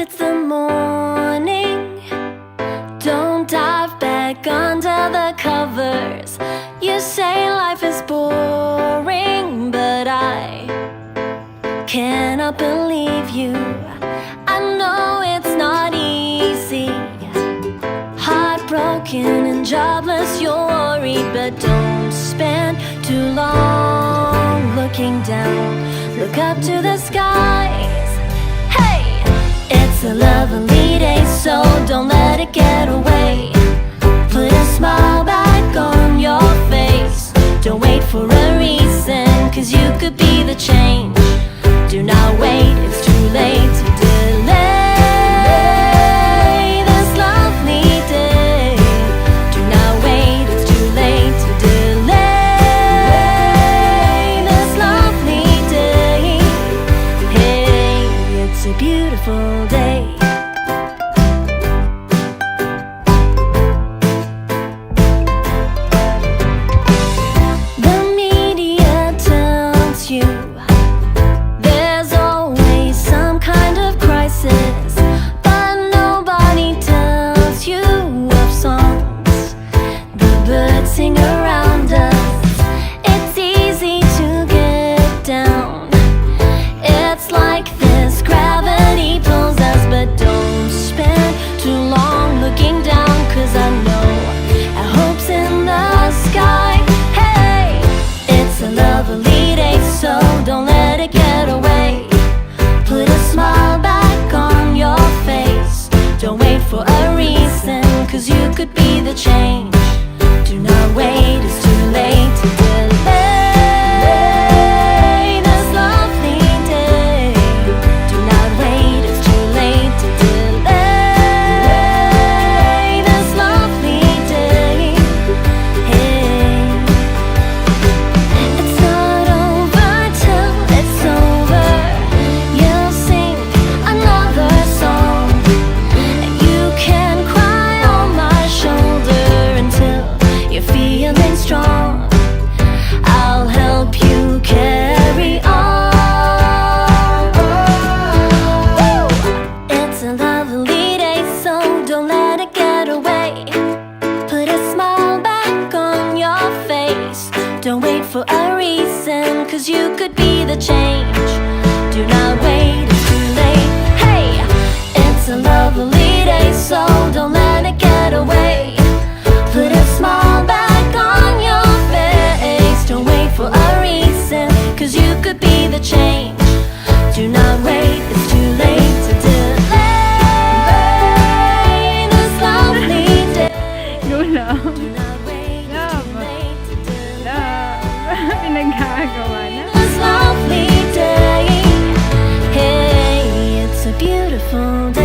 it's the morning. Don't dive back under the covers. You say life is boring, but I cannot believe you. I know it's not easy. Heartbroken and jobless, you're worried, but don't spend too long looking down. Look up to the skies. Hey, it's a lovely day, so don't let it get away. Put a smile back on your face. Don't wait for a reason, 'cause you could be the change. Do not wait, it's too late to delay this lovely day. Do not wait, it's too late to delay this lovely day. Hey, it's a beautiful day. The media tells you there's always some kind of crisis, but nobody tells you of songs the birds sing around us. It's easy to get down. It's like this, gravity pulls us, but don't spend too long looking down, 'cause I know our hope's in the sky. Hey, it's a lovely day, so don't let it get away. Put a smile back on your face. Don't wait for a reason, 'cause you could be the change. Do not wait, it's too late to delay this lovely day. Do not wait, it's too late to delay this lovely day. Hey, it's not over till it's over. You'll sing another song, and you can cry on my shoulder until you're feeling strong. I'll help you carry on. Woo! It's a lovely day, so don't let it get away. Put a smile back on your face. Don't wait for a reason, 'cause you could be the change. Do not wait, it's too late. Hey, it's a lovely day, so don't let it get away. Put a smile back on your face. Don't wait for a reason, 'cause you could be the change. Do not wait, it's too late to delay this lovely day. Go lang. Do not wait, it's too late to delay Pinagagawa na. this lovely day. Hey, it's a beautiful day.